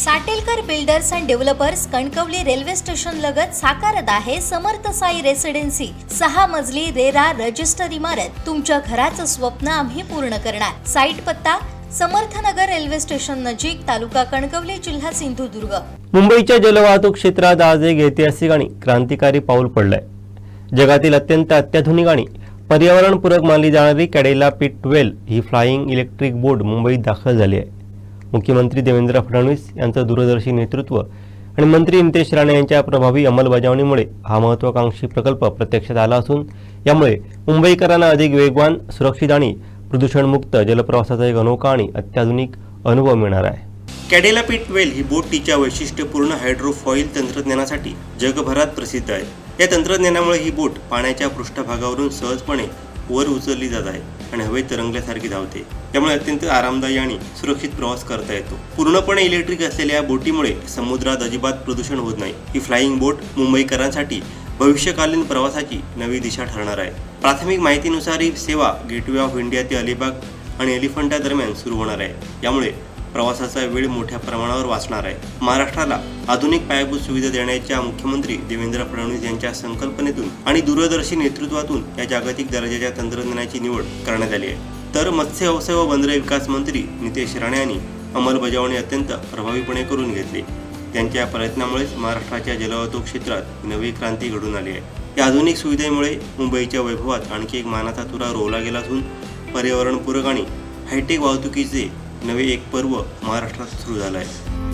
Satelkar builders and developers Kankavli railway station लगत साकारत आहे समर्थ साई रेसिडेन्सी 6 मजली रेरा रजिस्टर इमारत। तुमच्या घराचं स्वप्न आम्ही पूर्ण करणार। साईट पत्ता समर्थनगर रेल्वे स्टेशन नजीक, तालुका कणकवली, जिल्हा सिंधुदुर्ग। मुंबईच्या जलवाहतूक क्षेत्रात आज एक ऐतिहासिक आणि क्रांतिकारी पाऊल पडलंय। जगातील अत्यंत अत्याधुनिक आणि पर्यावरणपूरक मानली जाणारी कॅडिला P12 ही फ्लाइंग इलेक्ट्रिक बोट मुंबईत दाखल झाली आहे। मुख्यमंत्री देवेंद्र फडणवीस यांचं दूरदर्शी नेतृत्व आणि मंत्री नितेश राणे यांच्या प्रभावी अंमलबजावणीमुळे हा महत्त्वाकांक्षी प्रकल्प प्रत्यक्षात आला असून यामुळे मुंबईकरांना अधिक वेगवान, सुरक्षित आणि प्रदूषणमुक्त जलप्रवासाचा एक अनोखा आणि अत्याधुनिक अनुभव मिळणार आहे। कॅडिला P12 ही बोट तिच्या वैशिष्ट्यपूर्ण हायड्रोफॉइल तंत्रज्ञानासाठी जगभरात प्रसिद्ध आहे। या तंत्रज्ञानामुळे ही बोट पाण्याच्या पृष्ठभागावरून सहजपणे वर उचलली जात आहे आणि हवेत तरंगल्यासारखी धावते। यामुळे अत्यंत आरामदायी आणि सुरक्षित प्रवास करता येतो। पूर्णपणे इलेक्ट्रिक असलेल्या या बोटीमुळे समुद्रात अजिबात प्रदूषण होत नाही। ही फ्लाइंग बोट मुंबईकरांसाठी भविष्यकालीन प्रवासाची नवी दिशा ठरणार आहे। प्राथमिक माहितीनुसार ही सेवा गेटवे ऑफ इंडिया ते अलिबाग आणि एलिफंटा दरम्यान सुरू होणार आहे। यामुळे प्रवासाचा वेळ मोठ्या प्रमाणावर वाचणार आहे। महाराष्ट्राला आधुनिक पायाभूत सुविधा देण्याच्या मुख्यमंत्री देवेंद्र फडणवीस यांच्या संकल्पनेतून आणि दूरदर्शी नेतृत्वातून या जागतिक दर्जाच्या तंत्रज्ञानाची निवड करण्यात आली आहे। तर मत्स्य व्यवसाय व बंदरे विकास मंत्री नितेश राणे यांनी अंमलबजावणी अत्यंत प्रभावीपणे करून घेतली। त्यांच्या प्रयत्नामुळेच महाराष्ट्राच्या जलवाहतूक क्षेत्रात नवी क्रांती घडून आली आहे। या आधुनिक सुविधेमुळे मुंबईच्या वैभवात आणखी एक मानाचा तुरा रोवला गेला असून पर्यावरणपूरक आणि हायटेक वाहतुकीचे नवे एक पर्व महाराष्ट्रात सुरू झालं आहे।